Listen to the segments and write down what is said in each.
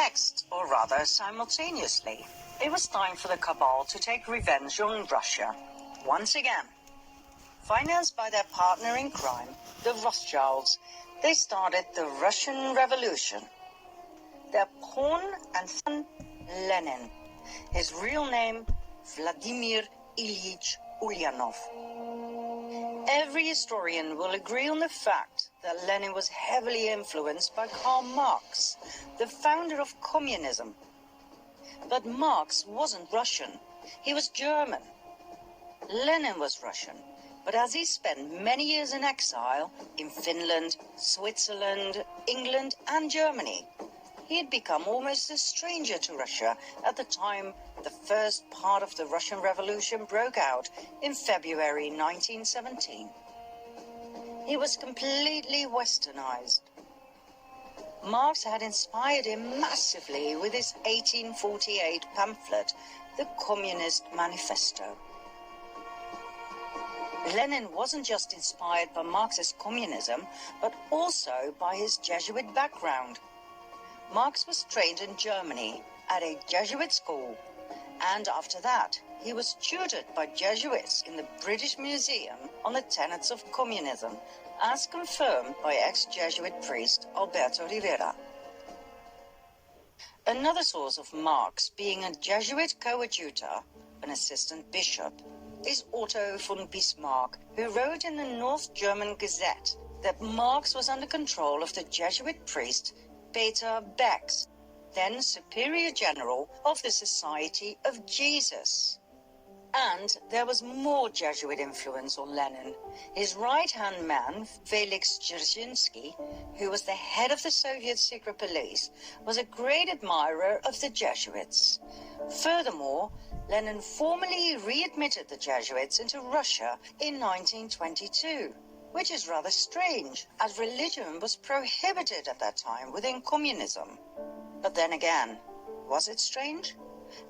Next, or rather simultaneously, it was time for the cabal to take revenge on Russia once again. Financed by their partner in crime, the Rothschilds, they started the Russian Revolution. Their pawn and son, Lenin, his real name, Vladimir Ilyich Ulyanov. Every historian will agree on the fact that Lenin was heavily influenced by Karl Marx, the founder of communism. But Marx wasn't Russian, he was German. Lenin was Russian, but as he spent many years in exile in Finland, Switzerland, England and Germany, he had become almost a stranger to Russia at the time the first part of the Russian Revolution broke out in February 1917. He was completely westernized. Marx had inspired him massively with his 1848 pamphlet, The Communist Manifesto. Lenin wasn't just inspired by Marx's communism, but also by his Jesuit background. Marx was trained in Germany at a Jesuit school, and after that, he was tutored by Jesuits in the British Museum on the tenets of communism, as confirmed by ex-Jesuit priest Alberto Rivera. Another source of Marx being a Jesuit coadjutor, an assistant bishop, is Otto von Bismarck, who wrote in the North German Gazette that Marx was under control of the Jesuit priest Peter Becks, then Superior General of the Society of Jesus. And there was more Jesuit influence on Lenin. His right-hand man, Felix Dzerzhinsky, who was the head of the Soviet secret police, was a great admirer of the Jesuits. Furthermore, Lenin formally readmitted the Jesuits into Russia in 1922, which is rather strange, as religion was prohibited at that time within communism. But then again, was it strange?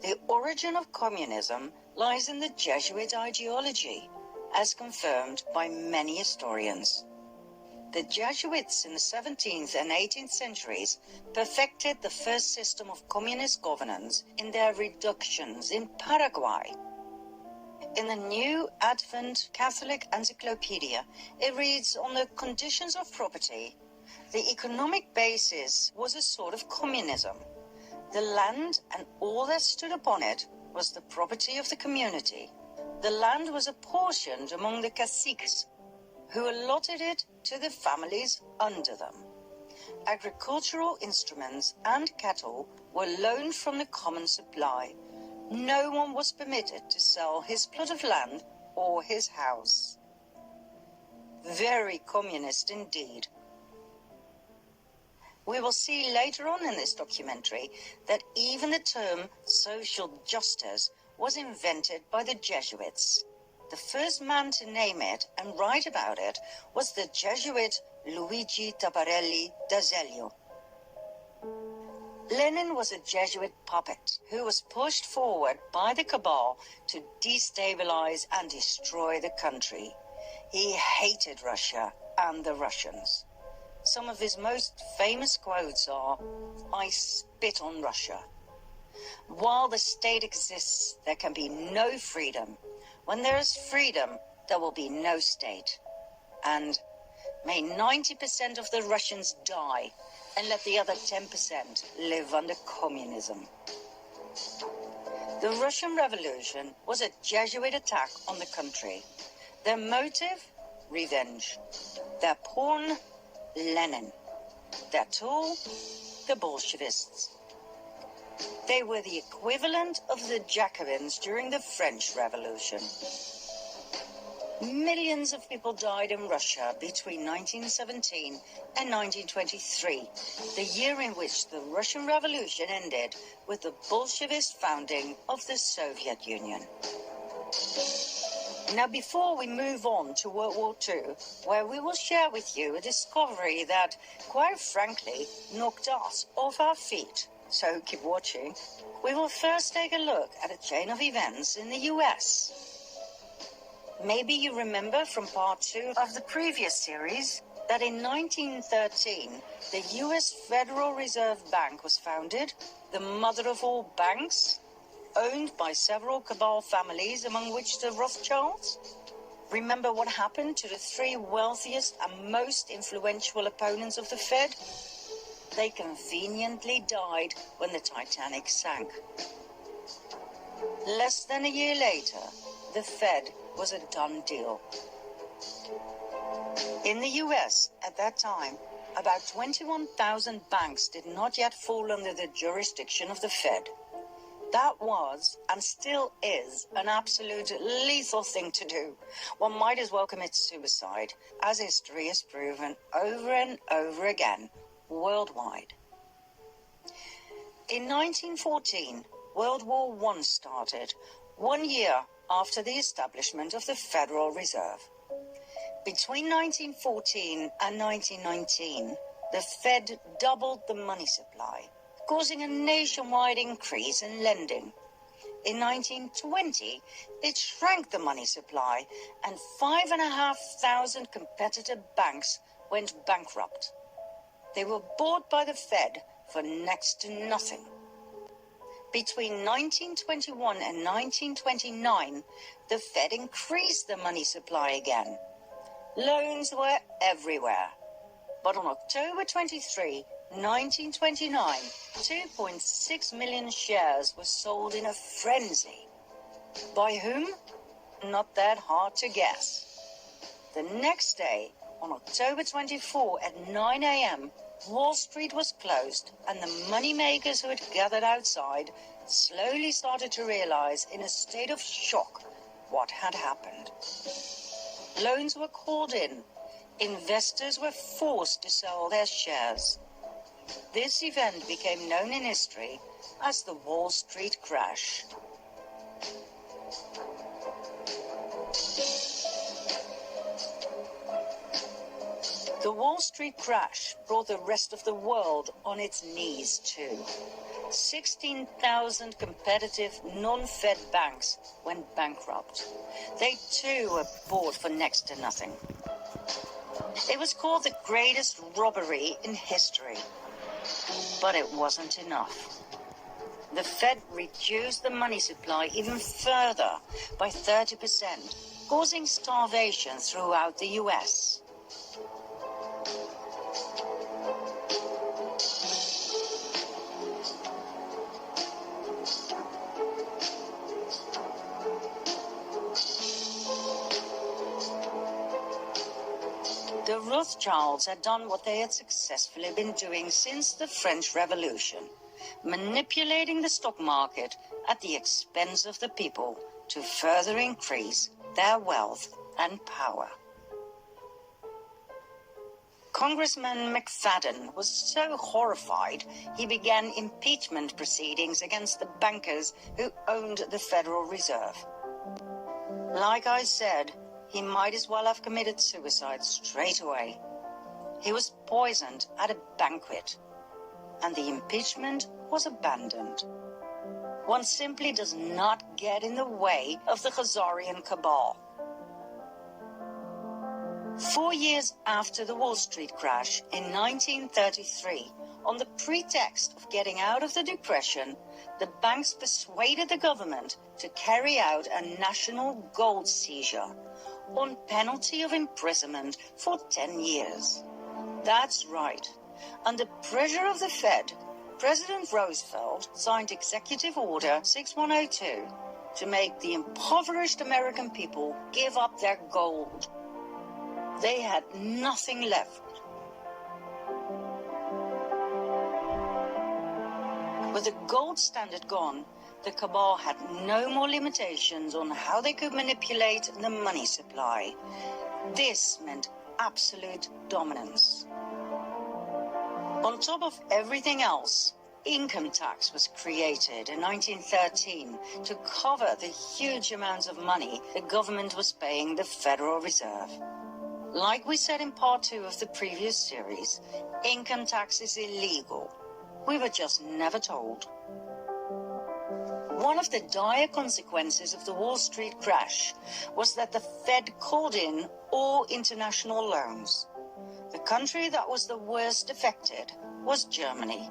The origin of communism lies in the Jesuit ideology, as confirmed by many historians. The Jesuits in the 17th and 18th centuries perfected the first system of communist governance in their reductions in Paraguay. In the New Advent Catholic Encyclopedia, it reads, on the conditions of property, the economic basis was a sort of communism. The land and all that stood upon it was the property of the community. The land was apportioned among the caciques, who allotted it to the families under them. Agricultural instruments and cattle were loaned from the common supply. No one was permitted to sell his plot of land or his house. Very communist indeed. We will see later on in this documentary that even the term social justice was invented by the Jesuits. The first man to name it and write about it was the Jesuit Luigi Tabarelli d'Azeglio. Lenin was a Jesuit puppet who was pushed forward by the cabal to destabilize and destroy the country. He hated Russia and the Russians. Some of his most famous quotes are, "I spit on Russia. While the state exists, there can be no freedom. When there is freedom, there will be no state. And may 90% of the Russians die and let the other 10% live under communism." The Russian Revolution was a Jesuit attack on the country. Their motive? Revenge. Their pawn? Lenin. Their tool? The Bolshevists. They were the equivalent of the Jacobins during the French Revolution. Millions of people died in Russia between 1917 and 1923, the year in which the Russian Revolution ended with the Bolshevist founding of the Soviet Union. Now, before we move on to World War II, where we will share with you a discovery that, quite frankly, knocked us off our feet, so keep watching, we will first take a look at a chain of events in the US. Maybe you remember from part 2 of the previous series that in 1913, the US Federal Reserve Bank was founded, the mother of all banks, owned by several cabal families, among which the Rothschilds? Remember what happened to the three wealthiest and most influential opponents of the Fed? They conveniently died when the Titanic sank. Less than a year later, the Fed was a done deal. In the US, at that time, about 21,000 banks did not yet fall under the jurisdiction of the Fed. That was, and still is, an absolute lethal thing to do. One might as well commit suicide, as history has proven over and over again, worldwide. In 1914, World War I started, 1 year after the establishment of the Federal Reserve. Between 1914 and 1919, the Fed doubled the money supply, causing a nationwide increase in lending. In 1920, it shrank the money supply, and 5,500 competitor banks went bankrupt. They were bought by the Fed for next to nothing. Between 1921 and 1929, the Fed increased the money supply again. Loans were everywhere. But on October 23, 1929, 2.6 million shares were sold in a frenzy. By whom? Not that hard to guess. The next day, on October 24 at 9 a.m., Wall Street was closed, and the moneymakers who had gathered outside slowly started to realize, in a state of shock, what had happened. Loans were called in. Investors were forced to sell their shares. This event became known in history as the Wall Street crash. The Wall Street crash brought the rest of the world on its knees too. 16,000 competitive non-Fed banks went bankrupt. They too were bought for next to nothing. It was called the greatest robbery in history. But it wasn't enough. The Fed reduced the money supply even further by 30%, causing starvation throughout the US. The Rothschilds had done what they had successfully been doing since the French Revolution, manipulating the stock market at the expense of the people to further increase their wealth and power. Congressman McFadden was so horrified he began impeachment proceedings against the bankers who owned the Federal Reserve. Like I said, he might as well have committed suicide straight away. He was poisoned at a banquet, and the impeachment was abandoned. One simply does not get in the way of the Khazarian cabal. 4 years after the Wall Street crash in 1933, on the pretext of getting out of the Depression, the banks persuaded the government to carry out a national gold seizure on penalty of imprisonment for 10 years. That's right. Under pressure of the Fed, President Roosevelt signed Executive Order 6102 to make the impoverished American people give up their gold. They had nothing left. With the gold standard gone, the cabal had no more limitations on how they could manipulate the money supply. This meant absolute dominance. On top of everything else, income tax was created in 1913 to cover the huge amounts of money the government was paying the Federal Reserve. Like we said in part 2 of the previous series, income tax is illegal. We were just never told. One of the dire consequences of the Wall Street crash was that the Fed called in all international loans. The country that was the worst affected was Germany.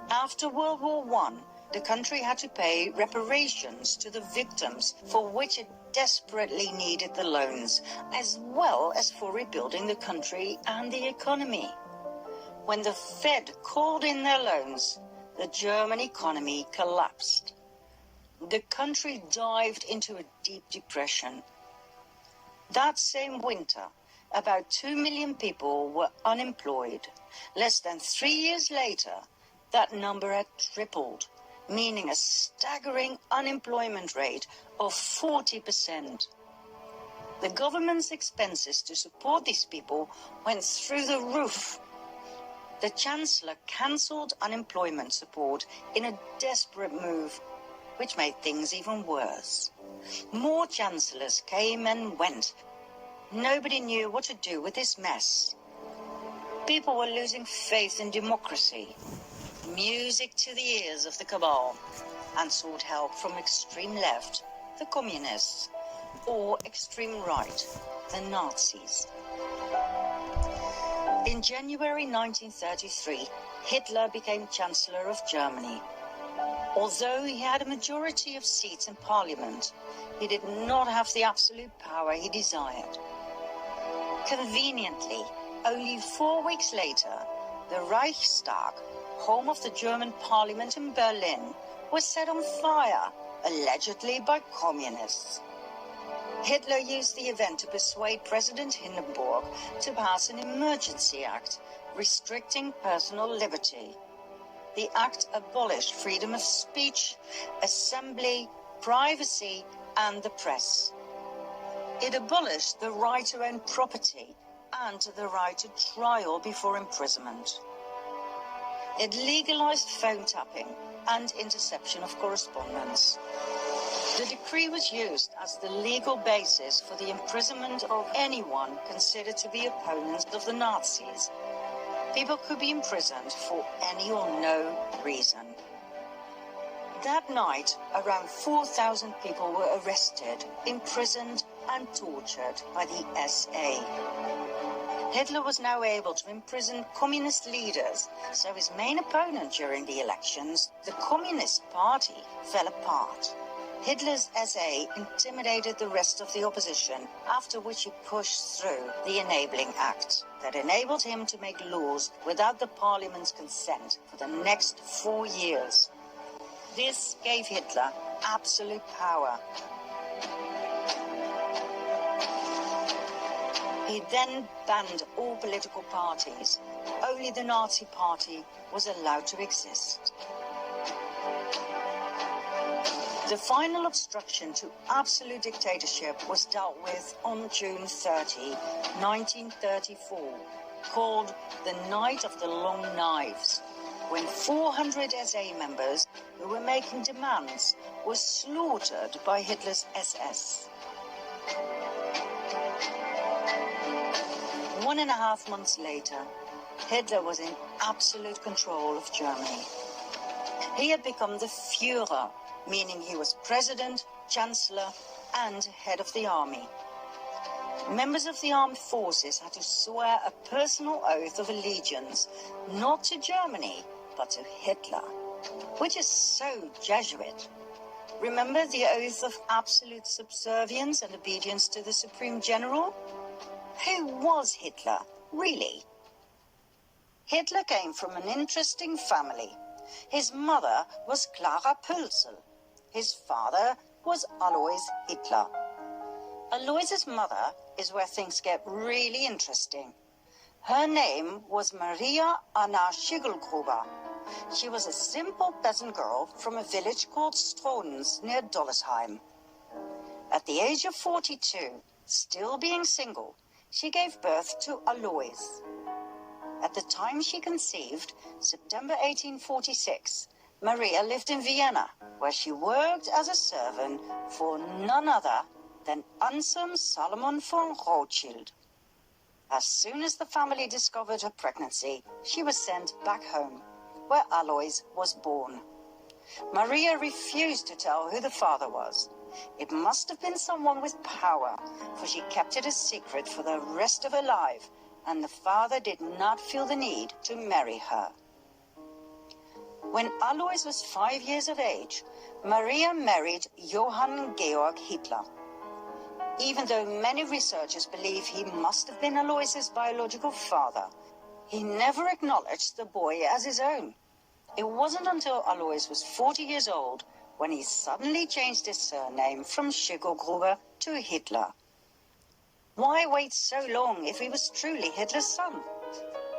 After World War I, the country had to pay reparations to the victims, for which it desperately needed the loans, as well as for rebuilding the country and the economy. When the Fed called in their loans, the German economy collapsed. The country dived into a deep depression. That same winter, about 2 million people were unemployed. Less than 3 years later, that number had tripled, meaning a staggering unemployment rate of 40%. The government's expenses to support these people went through the roof. The Chancellor cancelled unemployment support in a desperate move, which made things even worse. More chancellors came and went. Nobody knew what to do with this mess. People were losing faith in democracy. Music to the ears of the cabal, and sought help from extreme left, the communists, or extreme right, the Nazis. In January 1933, Hitler became Chancellor of Germany. Although he had a majority of seats in Parliament, he did not have the absolute power he desired. Conveniently, only 4 weeks later, the Reichstag, home of the German parliament in Berlin, was set on fire, allegedly by communists. Hitler used the event to persuade President Hindenburg to pass an emergency act restricting personal liberty. The act abolished freedom of speech, assembly, privacy, and the press. It abolished the right to own property and the right to trial before imprisonment. It legalized phone tapping and interception of correspondence. The decree was used as the legal basis for the imprisonment of anyone considered to be opponents of the Nazis. People could be imprisoned for any or no reason. That night, around 4,000 people were arrested, imprisoned, and tortured by the SA. Hitler was now able to imprison communist leaders, so his main opponent during the elections, the Communist Party, fell apart. Hitler's SA intimidated the rest of the opposition, after which he pushed through the Enabling Act that enabled him to make laws without the parliament's consent for the next 4 years. This gave Hitler absolute power. He then banned all political parties. Only the Nazi Party was allowed to exist. The final obstruction to absolute dictatorship was dealt with on June 30, 1934, called the Night of the Long Knives, when 400 SA members who were making demands were slaughtered by Hitler's SS. 1.5 months later, Hitler was in absolute control of Germany. He had become the Führer, meaning he was president, chancellor, and head of the army. Members of the armed forces had to swear a personal oath of allegiance, not to Germany, but to Hitler, which is so Jesuit. Remember the oath of absolute subservience and obedience to the Supreme General? Who was Hitler, really? Hitler came from an interesting family. His mother was Clara Pölzl. His father was Alois Hitler. Alois's mother is where things get really interesting. Her name was Maria Anna Schiggelgruber. She was a simple peasant girl from a village called Stronens near Dollersheim. At the age of 42, still being single, she gave birth to Alois. At the time she conceived, September 1846, Maria lived in Vienna, where she worked as a servant for none other than Anselm Salomon von Rothschild. As soon as the family discovered her pregnancy, she was sent back home, where Alois was born. Maria refused to tell who the father was. It must have been someone with power, for she kept it a secret for the rest of her life and the father did not feel the need to marry her. When Alois was 5 years of age, Maria married Johann Georg Hitler. Even though many researchers believe he must have been Alois's biological father, he never acknowledged the boy as his own. It wasn't until Alois was 40 years old when he suddenly changed his surname from Schickelgruber to Hitler. Why wait so long if he was truly Hitler's son?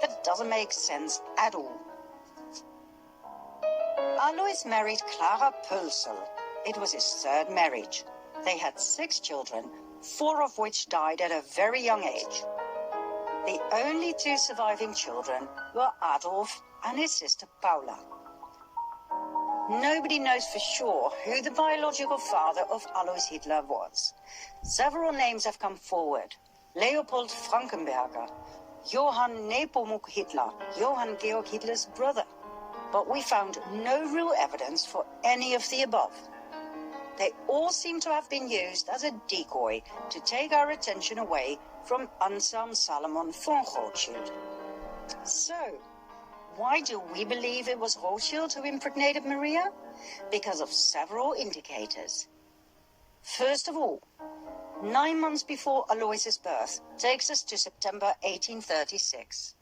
That doesn't make sense at all. Alois married Clara Pölsel. It was his third marriage. They had 6 children, 4 of which died at a very young age. The only 2 surviving children were Adolf and his sister Paula. Nobody knows for sure who the biological father of Alois Hitler was. Several names have come forward. Leopold Frankenberger, Johann Nepomuk Hitler, Johann Georg Hitler's brother. But we found no real evidence for any of the above. They all seem to have been used as a decoy to take our attention away from Anselm Salomon von Rothschild. So, why do we believe it was Rothschild who impregnated Maria? Because of several indicators. First of all, 9 months before Alois's birth takes us to September 1836.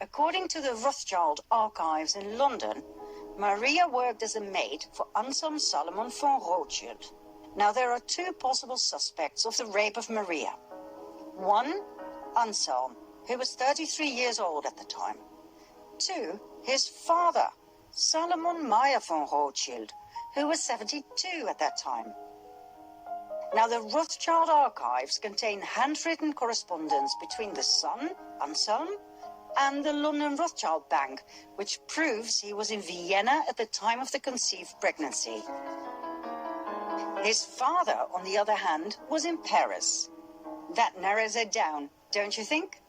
According to the Rothschild archives in London, Maria worked as a maid for Anselm Salomon von Rothschild. Now there are 2 possible suspects of the rape of Maria. 1, Anselm, who was 33 years old at the time. 2, his father, Salomon Meyer von Rothschild, who was 72 at that time. Now the Rothschild archives contain handwritten correspondence between the son, Anselm, and the London Rothschild Bank, which proves he was in Vienna at the time of the conceived pregnancy. His father, on the other hand, was in Paris. That narrows it down, don't you think?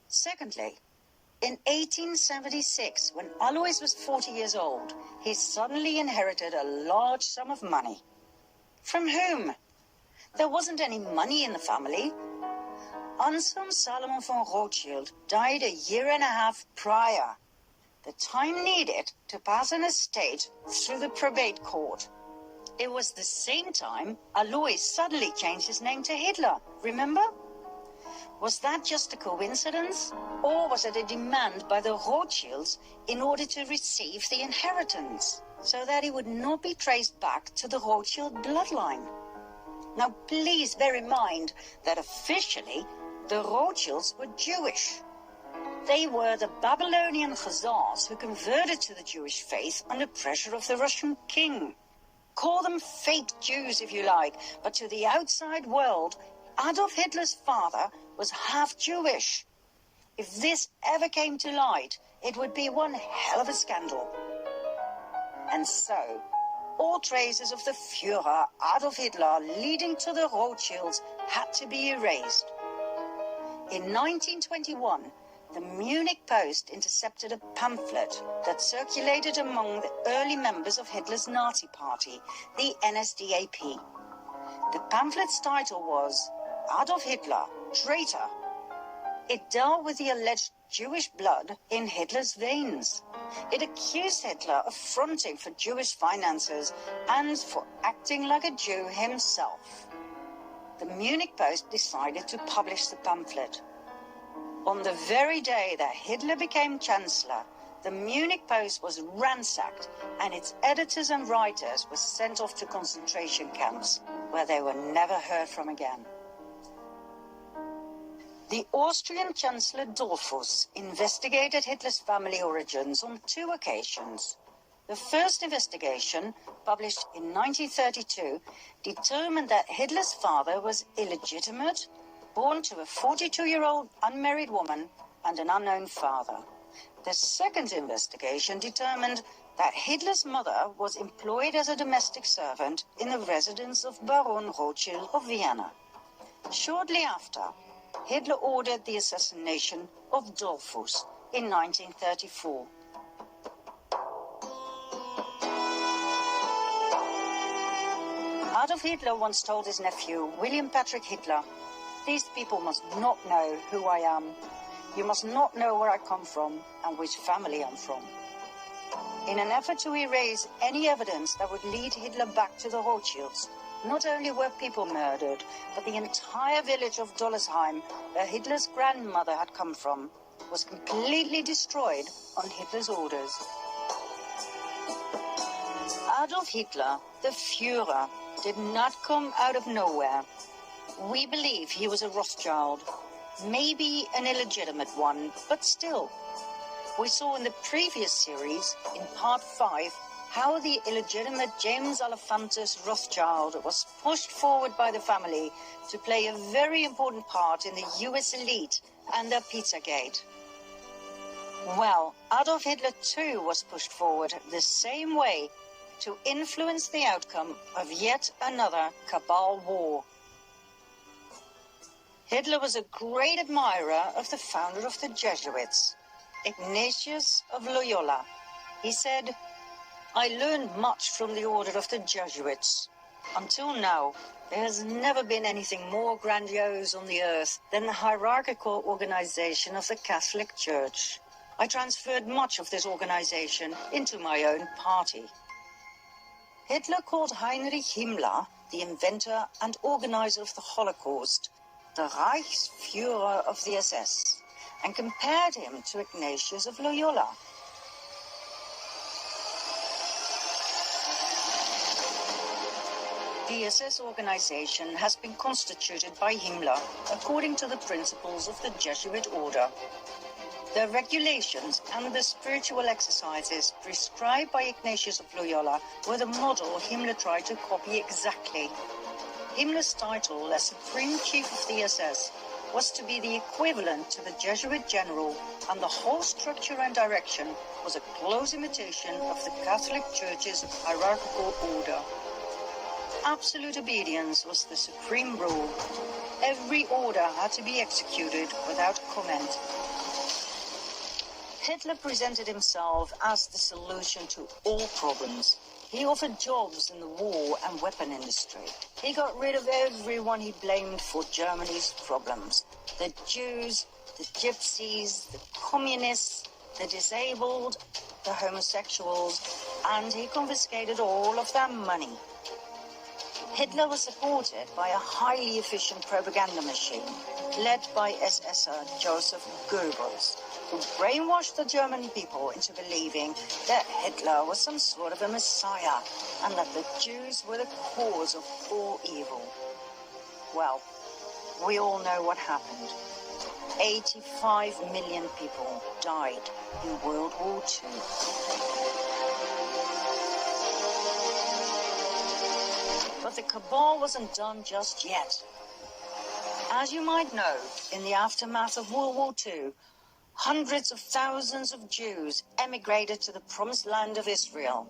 Secondly, in 1876, when Alois was 40 years old, he suddenly inherited a large sum of money. From whom? There wasn't any money in the family. Anselm Salomon von Rothschild died a year and a half prior, the time needed to pass an estate through the probate court. It was the same time Alois suddenly changed his name to Hitler, remember? Was that just a coincidence, or was it a demand by the Rothschilds in order to receive the inheritance, so that he would not be traced back to the Rothschild bloodline? Now please bear in mind that officially the Rothschilds were Jewish. They were the Babylonian Khazars who converted to the Jewish faith under pressure of the Russian king. Call them fake Jews if you like, but to the outside world, Adolf Hitler's father was half Jewish. If this ever came to light, it would be one hell of a scandal. And so, all traces of the Führer Adolf Hitler leading to the Rothschilds had to be erased. In 1921, the Munich Post intercepted a pamphlet that circulated among the early members of Hitler's Nazi party, the NSDAP. The pamphlet's title was Adolf Hitler, Traitor. It dealt with the alleged Jewish blood in Hitler's veins. It accused Hitler of fronting for Jewish finances and for acting like a Jew himself. The Munich Post decided to publish the pamphlet. On the very day that Hitler became Chancellor, the Munich Post was ransacked and its editors and writers were sent off to concentration camps, where they were never heard from again. The Austrian Chancellor Dollfuss investigated Hitler's family origins on 2 occasions. The first investigation, published in 1932, determined that Hitler's father was illegitimate, born to a 42-year-old unmarried woman and an unknown father. The second investigation determined that Hitler's mother was employed as a domestic servant in the residence of Baron Rothschild of Vienna. Shortly after, Hitler ordered the assassination of Dollfuss in 1934. Adolf Hitler once told his nephew, William Patrick Hitler, These people must not know who I am. You must not know where I come from and which family I'm from. In an effort to erase any evidence that would lead Hitler back to the Rothschilds, not only were people murdered, but the entire village of Dollersheim, where Hitler's grandmother had come from, was completely destroyed on Hitler's orders. Adolf Hitler, the Führer, did not come out of nowhere. We believe he was a Rothschild, maybe an illegitimate one, but still. We saw in the previous series, in part 5, how the illegitimate James Alefantis Rothschild was pushed forward by the family to play a very important part in the US elite and their Pizzagate. Well, Adolf Hitler too was pushed forward the same way to influence the outcome of yet another cabal war. Hitler was a great admirer of the founder of the Jesuits, Ignatius of Loyola. He said, "I learned much from the order of the Jesuits. Until now, there has never been anything more grandiose on the earth than the hierarchical organization of the Catholic Church. I transferred much of this organization into my own party." Hitler called Heinrich Himmler, the inventor and organizer of the Holocaust, the Reichsführer of the SS, and compared him to Ignatius of Loyola. The SS organization has been constituted by Himmler according to the principles of the Jesuit order. The regulations and the spiritual exercises prescribed by Ignatius of Loyola were the model Himmler tried to copy exactly. Himmler's title as Supreme Chief of the SS was to be the equivalent to the Jesuit general, and the whole structure and direction was a close imitation of the Catholic Church's hierarchical order. Absolute obedience was the supreme rule. Every order had to be executed without comment. Hitler presented himself as the solution to all problems. He offered jobs in the war and weapon industry. He got rid of everyone he blamed for Germany's problems. The Jews, the Gypsies, the Communists, the disabled, the homosexuals, and he confiscated all of their money. Hitler was supported by a highly efficient propaganda machine led by SSer Joseph Goebbels, who brainwashed the German people into believing that Hitler was some sort of a messiah and that the Jews were the cause of all evil. Well, we all know what happened. 85 million people died in World War II. But the cabal wasn't done just yet. As you might know, in the aftermath of World War II, hundreds of thousands of Jews emigrated to the promised land of Israel.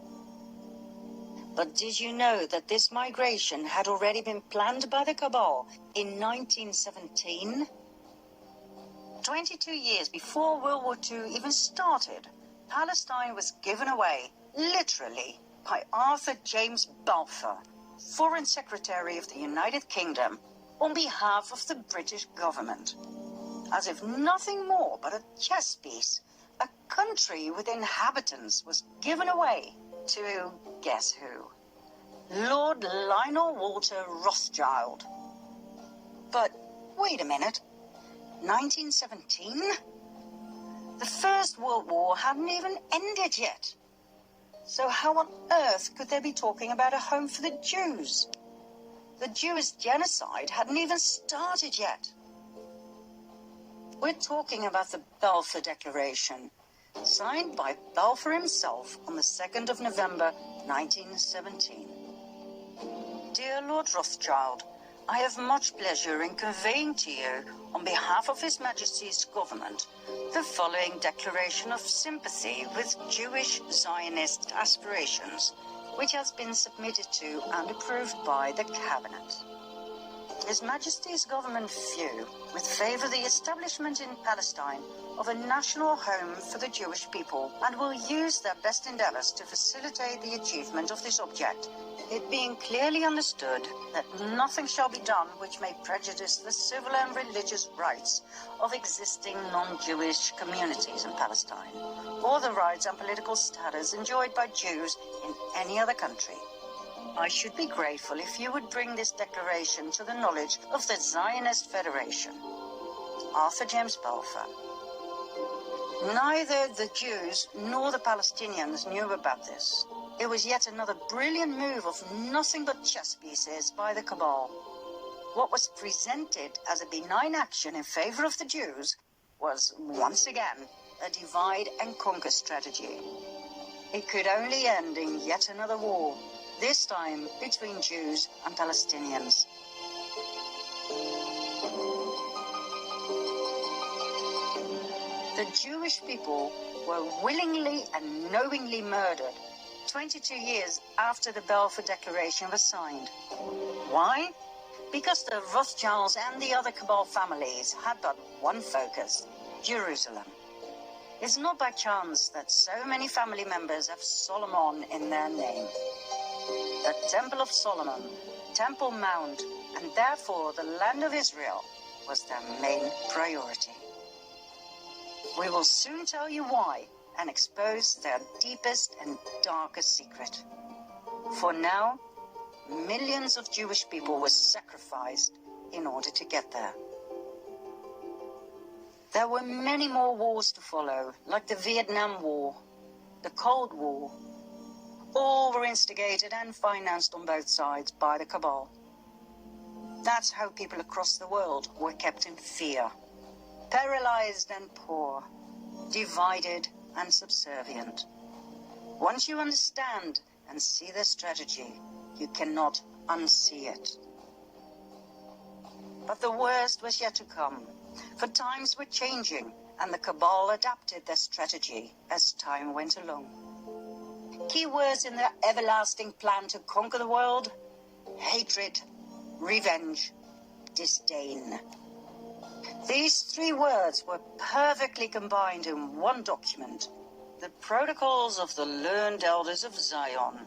But did you know that this migration had already been planned by the cabal in 1917? 22 years before World War II even started, Palestine was given away, literally, by Arthur James Balfour, Foreign Secretary of the United Kingdom, on behalf of the British government. As if nothing more but a chess piece, a country with inhabitants was given away to, guess who? Lord Lionel Walter Rothschild. But wait a minute, 1917? The First World War hadn't even ended yet. So how on earth could they be talking about a home for the Jews? The Jewish genocide hadn't even started yet. We're talking about the Balfour Declaration, signed by Balfour himself on the 2nd of November, 1917. Dear Lord Rothschild, I have much pleasure in conveying to you, on behalf of His Majesty's government, the following declaration of sympathy with Jewish Zionist aspirations, which has been submitted to and approved by the Cabinet. His Majesty's government view would favour the establishment in Palestine of a national home for the Jewish people and will use their best endeavours to facilitate the achievement of this object, it being clearly understood that nothing shall be done which may prejudice the civil and religious rights of existing non-Jewish communities in Palestine, or the rights and political status enjoyed by Jews in any other country. I should be grateful if you would bring this declaration to the knowledge of the Zionist Federation. Arthur James Balfour. Neither the Jews nor the Palestinians knew about this. It was yet another brilliant move of nothing but chess pieces by the cabal. What was presented as a benign action in favor of the Jews was, once again, a divide and conquer strategy. It could only end in yet another war, this time between Jews and Palestinians. The Jewish people were willingly and knowingly murdered 22 years after the Balfour Declaration was signed. Why? Because the Rothschilds and the other cabal families had but one focus: Jerusalem. It's not by chance that so many family members have Solomon in their name. The Temple of Solomon, Temple Mount, and therefore the land of Israel was their main priority. We will soon tell you why and expose their deepest and darkest secret. For now, millions of Jewish people were sacrificed in order to get there. There were many more wars to follow, like the Vietnam War, the Cold War. All were instigated and financed on both sides by the cabal. That's how people across the world were kept in fear, paralyzed and poor, divided and subservient. Once you understand and see their strategy, you cannot unsee it. But the worst was yet to come, for times were changing and the cabal adapted their strategy as time went along. Key words in their everlasting plan to conquer the world: hatred, revenge, disdain. These three words were perfectly combined in one document, the Protocols of the Learned Elders of Zion.